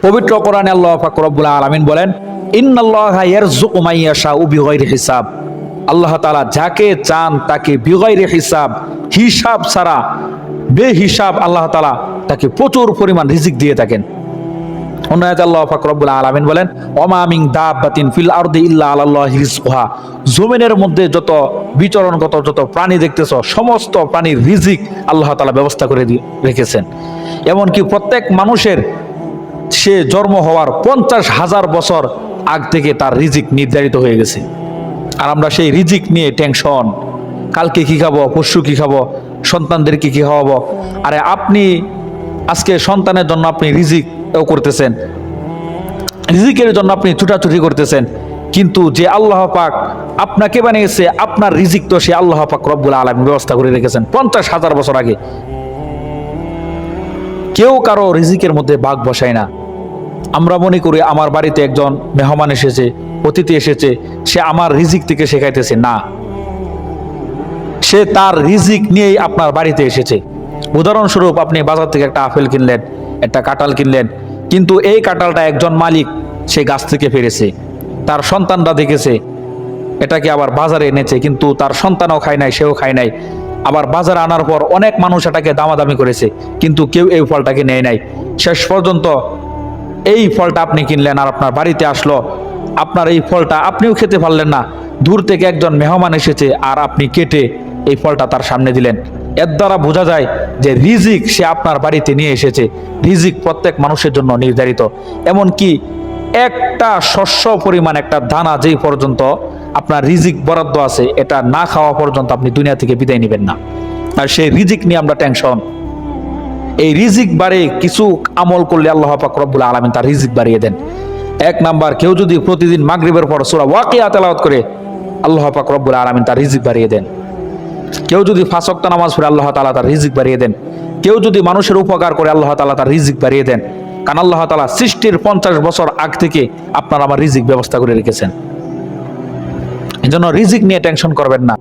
পবিত্র কোরআনে আল্লাহ পাক রব্বুল আলামিন বলেন, ইন্নাল্লাহা ইয়ারযুকু মান ইয়াশাউ বিগাইরি হিসাব। আল্লাহ তাআলা যাকে চান তাকে বিগাইরি হিসাব, হিসাব ছাড়া, বেহিসাব আল্লাহ তাআলা তাকে প্রচুর পরিমাণ রিজিক দিয়ে থাকেন। অন্য আয়াতে আল্লাহ পাক রব্বুল আলামিন বলেন, ওমা মিন দাব্বাতিন ফিল আরদি ইল্লা আলাল্লাহি রিজকুহা। জমিনের মধ্যে যত বিচরণগত যত প্রাণী দেখতেছো, সমস্ত প্রাণীর রিজিক আল্লাহ তাআলা ব্যবস্থা করে রেখেছেন। এমনকি প্রত্যেক মানুষের সে জন্ম হওয়ার 50,000 বছর আগ থেকে তার রিজিক নির্ধারিত হয়ে গেছে। আর আমরা সেই রিজিক নিয়ে টেনশন, কালকে কি খাবো, পরশু কি খাবো, সন্তানদেরকে কি খাওয়াবো। আরে আপনি আজকে সন্তানের জন্য আপনি রিজিক করতেছেন, রিজিকের জন্য আপনি ছুটাছুটি করতেছেন, কিন্তু যে আল্লাহ পাক আপনাকে বানিয়েছে, আপনার রিজিক তো সে আল্লাহ পাক রব্বুল আলামিন ব্যবস্থা করে রেখেছেন 50,000 বছর আগে। কেউ কারো রিজিকের মধ্যে ভাগ বসায় না। আমরা মনে করি আমার বাড়িতে একজন মেহমান এসেছে, অতিথি এসেছে, সে আমার রিজিক থেকে শেখাইতেছে। না, সে তার রিজিক নিয়েই আপনার বাড়িতে এসেছে। উদাহরণস্বরূপ আপনি বাজার থেকে একটা আপেল কিনলেন, একটা কাঁঠাল কিনলেন, কিন্তু এই কাঁঠালটা একজন মালিক সে গাছ থেকে পেরেছে, তার সন্তানরা দেখেছে, এটাকে আবার বাজারে এনেছে, কিন্তু তার সন্তানও খায় নাই, সেও খায় নাই। আবার বাজারে আনার পর অনেক মানুষ এটাকে দামাদামি করেছে, কিন্তু কেউ এই ফলটাকে নেয় নাই। শেষ পর্যন্ত এই ফলটা আপনি কিনলেন আর আপনার বাড়িতে আসলো, আপনার এই ফলটা আপনিও খেতে পারলেন না, দূর থেকে একজন মেহমান এসেছে আর আপনি কেটে এই ফলটা তার সামনে দিলেন। এর দ্বারা বোঝা যায় যে রিজিক সে আপনার বাড়িতে নিয়ে এসেছে। রিজিক প্রত্যেক মানুষের জন্য নির্ধারিত। এমনকি একটা শস্য পরিমাণ, একটা দানা যেই পর্যন্ত আপনার রিজিক বরাদ্দ আছে, এটা না খাওয়া পর্যন্ত আপনি দুনিয়া থেকে বিদায় নেবেন না। আর সেই রিজিক নিয়ে আমরা টেনশন। এই রিজিক বাড়ে কিছু আমল করলে আল্লাহ পাক রব্বুল আলামিন তার রিজিক বাড়িয়ে দেন। এক নাম্বার, কেউ যদি প্রতিদিন মাগরিবের পর সূরা ওয়াকিয়া তেলাওয়াত করে, আল্লাহ পাক রব্বুল আলামিন তার রিজিক বাড়িয়ে দেন। কেউ যদি 5 ওয়াক্ত নামাজ পড়ে, আল্লাহ তাআলা তার রিজিক বাড়িয়ে দেন। কেউ যদি মানুষের উপকার করে, আল্লাহ তাআলা তার রিজিক বাড়িয়ে দেন। কারণ আল্লাহ তাআলা সৃষ্টির 50 বছর আগ থেকে আপনার আমার রিজিক ব্যবস্থা করে রেখেছেন। এজন্য রিজিক নিয়ে টেনশন করবেন না।